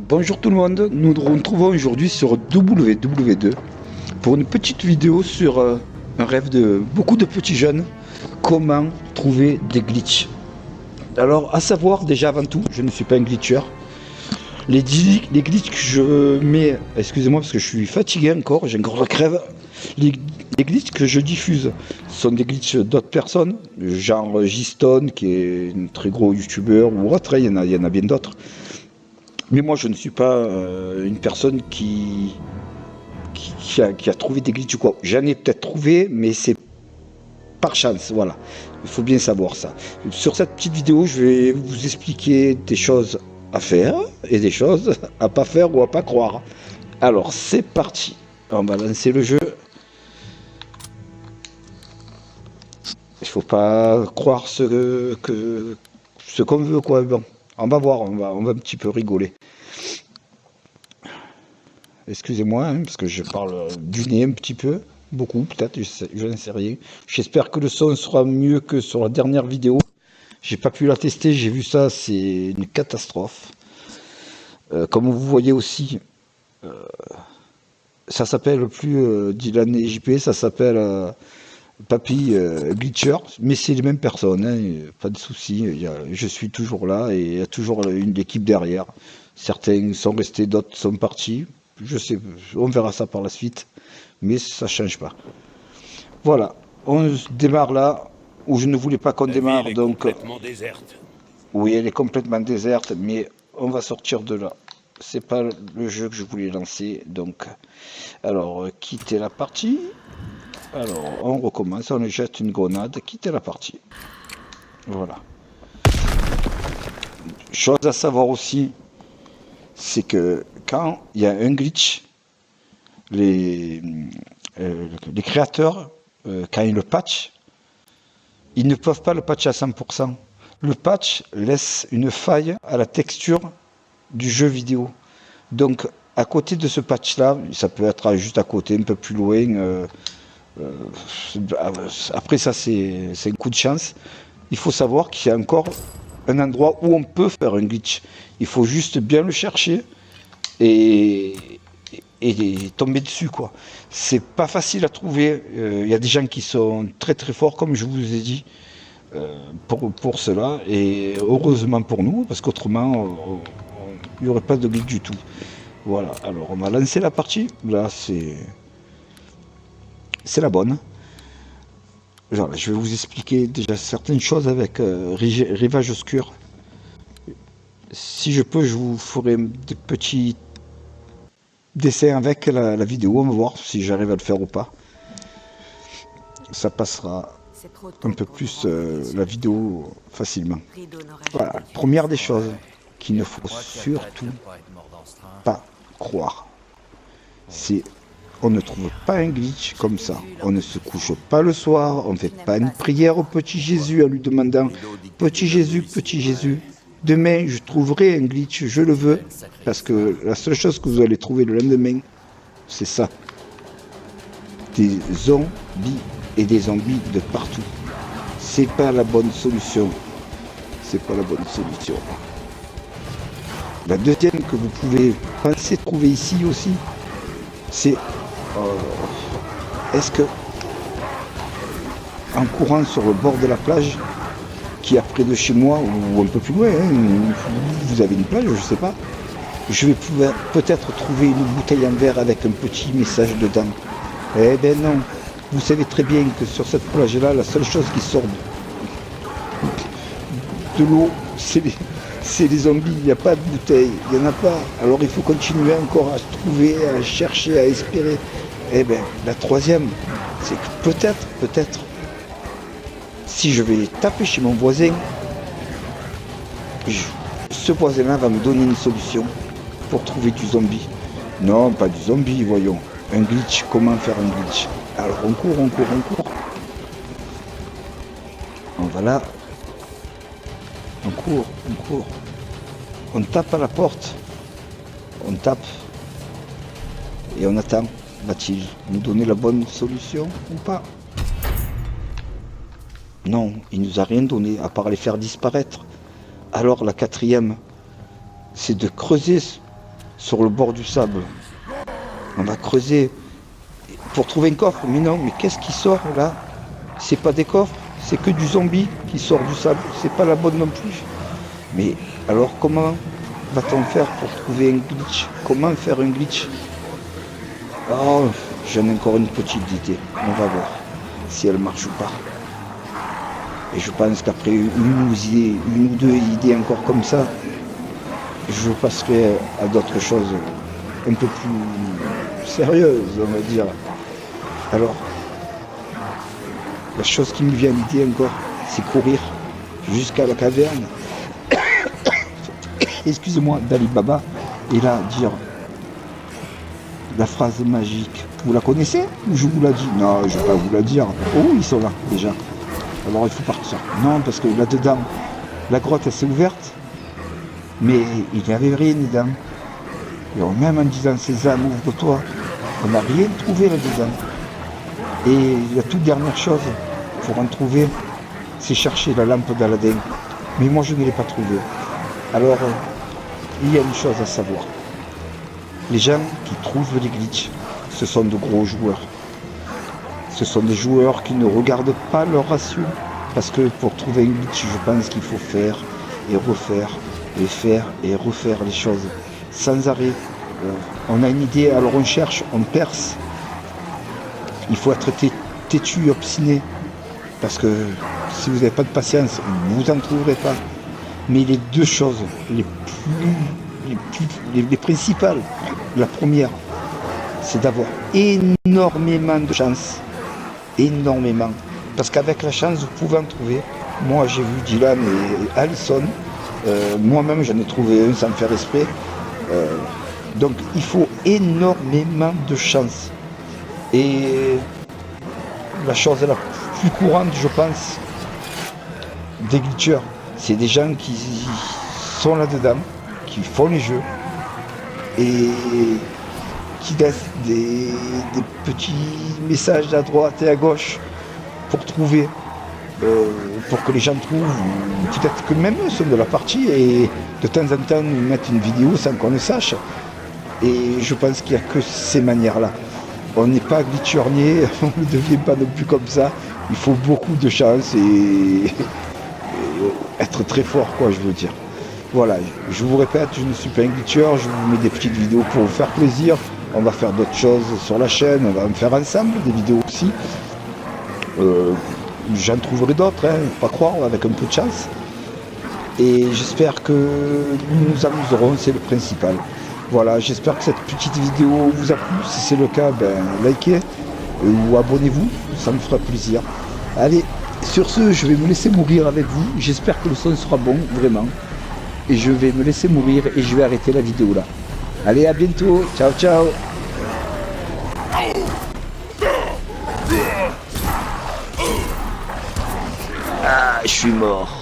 Bonjour tout le monde, nous nous retrouvons aujourd'hui sur WW2 pour une petite vidéo sur un rêve de beaucoup de petits jeunes, comment trouver des glitches. Alors à savoir déjà avant tout, je ne suis pas un glitcher. Les glitches que je mets, excusez-moi parce que je suis fatigué encore, j'ai encore la crève. Les glitches que je diffuse sont des glitches d'autres personnes, genre G-Stone qui est un très gros youtubeur ou autre, il y en a bien d'autres. Mais moi, je ne suis pas une personne qui a trouvé des glitches ou quoi. J'en ai peut-être trouvé, mais c'est par chance, voilà. Il faut bien savoir ça. Sur cette petite vidéo, je vais vous expliquer des choses à faire et des choses à pas faire ou à pas croire. Alors, c'est parti. On va lancer le jeu. Il faut pas croire ce qu'on veut, quoi. Bon, on va voir, on va un petit peu rigoler. Excusez-moi, hein, parce que je parle du nez un petit peu, beaucoup peut-être, je n'en sais rien. J'espère que le son sera mieux que sur la dernière vidéo. J'ai pas pu la tester, j'ai vu ça, c'est une catastrophe. Comme vous voyez aussi, ça s'appelle plus Dylan et JP, ça s'appelle Papy Glitcher, mais c'est les mêmes personnes, hein, pas de souci. Je suis toujours là et il y a toujours une équipe derrière. Certains sont restés, d'autres sont partis. Je sais, on verra ça par la suite, mais ça change pas. Voilà, on démarre là où je ne voulais pas qu'on démarre, donc. Complètement déserte. Oui, elle est complètement déserte, mais on va sortir de là. C'est pas le jeu que je voulais lancer, donc. Alors, quitter la partie. Alors, on recommence, on jette une grenade, quitter la partie. Voilà. Chose à savoir aussi, c'est que quand il y a un glitch, les créateurs, quand ils le patchent, ils ne peuvent pas le patcher à 100%. Le patch laisse une faille à la texture du jeu vidéo. Donc, à côté de ce patch-là, ça peut être juste à côté, un peu plus loin. Après ça, c'est un coup de chance. Il faut savoir qu'il y a encore un endroit où on peut faire un glitch. Il faut juste bien le chercher et tomber dessus, quoi. C'est pas facile à trouver. Il y a des gens qui sont très très forts, comme je vous ai dit, pour cela. Et heureusement pour nous, parce qu'autrement, il n'y aurait pas de glitch du tout. Voilà, alors on va lancer la partie. Là, c'est la bonne. Genre, je vais vous expliquer déjà certaines choses avec Rivage Obscur. Si je peux, je vous ferai des petits dessins avec la vidéo. On va voir si j'arrive à le faire ou pas. Ça passera un peu plus la vidéo facilement. Voilà, première des choses qu'il ne faut surtout pas croire, c'est on ne trouve pas un glitch comme ça. On ne se couche pas le soir, on ne fait pas une prière au petit Jésus en lui demandant « Petit Jésus, demain je trouverai un glitch, je le veux. » Parce que la seule chose que vous allez trouver le lendemain, c'est ça. Des zombies et des zombies de partout. C'est pas la bonne solution. C'est pas la bonne solution. La deuxième que vous pouvez penser trouver ici aussi, c'est est-ce que en courant sur le bord de la plage qui est près de chez moi ou un peu plus loin, hein, vous avez une plage, je sais pas, je vais peut-être trouver une bouteille en verre avec un petit message dedans. Eh ben non, vous savez très bien que sur cette plage là, la seule chose qui sort de l'eau, c'est les zombies, il n'y a pas de bouteille, il n'y en a pas. Alors il faut continuer encore à se trouver, à chercher, à espérer. Eh bien, la troisième, c'est que peut-être, si je vais taper chez mon voisin, ce voisin-là va me donner une solution pour trouver du zombie. Non, pas du zombie, voyons. Un glitch, comment faire un glitch? Alors on court. On va là. On court. On tape à la porte. On tape. Et on attend. Va-t-il nous donner la bonne solution ou pas? Non, il nous a rien donné, à part les faire disparaître. Alors la quatrième, c'est de creuser sur le bord du sable. On va creuser pour trouver un coffre. Mais non, mais qu'est-ce qui sort là? C'est pas des coffres, c'est que du zombie qui sort du sable. C'est pas la bonne non plus. Mais alors comment va-t-on faire pour trouver un glitch? Comment faire un glitch? Oh, j'en ai encore une petite idée. On va voir si elle marche ou pas. Et je pense qu'après une ou deux idées encore comme ça, je passerai à d'autres choses un peu plus sérieuses, on va dire. Alors, la chose qui me vient à l'idée encore, c'est courir jusqu'à la caverne, excusez-moi, d'Ali Baba, et là dire la phrase magique. Vous la connaissez ou je vous la dis? Non, je vais pas vous la dire. Oh, ils sont là déjà. Alors il faut partir. Non, parce que là-dedans, la grotte elle s'est ouverte, mais il n'y avait rien dedans. Et même en disant Sésame, ouvre-toi, on n'a rien trouvé là-dedans. Et la toute dernière chose pour en trouver, c'est chercher la lampe d'Aladin. Mais moi je ne l'ai pas trouvée. Alors, il y a une chose à savoir. Les gens qui trouvent les glitches, ce sont de gros joueurs. Ce sont des joueurs qui ne regardent pas leur ratio. Parce que pour trouver un glitch, je pense qu'il faut faire et refaire, et faire et refaire les choses sans arrêt. On a une idée, alors on cherche, on perce. Il faut être têtu et obstiné. Parce que si vous n'avez pas de patience, vous n'en trouverez pas. Mais les deux choses les principales, la première, c'est d'avoir énormément de chance. Énormément. Parce qu'avec la chance, vous pouvez en trouver. Moi, j'ai vu Dylan et Alison. Moi-même, j'en ai trouvé un sans faire exprès. Donc, il faut énormément de chance. Et la chose la plus courante, je pense, des glitchers, c'est des gens qui sont là-dedans, qui font les jeux et qui laissent des petits messages à droite et à gauche pour trouver, pour que les gens trouvent, peut-être que même eux sont de la partie et de temps en temps nous mettent une vidéo sans qu'on le sache. Et je pense qu'il n'y a que ces manières-là. On n'est pas glitchernier, on ne devient pas non plus comme ça. Il faut beaucoup de chance et être très fort, quoi, je veux dire. Voilà, je vous répète, je ne suis pas un glitcher, je vous mets des petites vidéos pour vous faire plaisir. On va faire d'autres choses sur la chaîne, on va en faire ensemble, des vidéos aussi. J'en trouverai d'autres, hein, pas croire, avec un peu de chance. Et j'espère que nous nous amuserons, c'est le principal. Voilà, j'espère que cette petite vidéo vous a plu. Si c'est le cas, likez ou abonnez-vous, ça me fera plaisir. Allez, sur ce, je vais me laisser mourir avec vous. J'espère que le son sera bon, vraiment. Et je vais me laisser mourir et je vais arrêter la vidéo là. Allez, à bientôt. Ciao, ciao. Ah, je suis mort.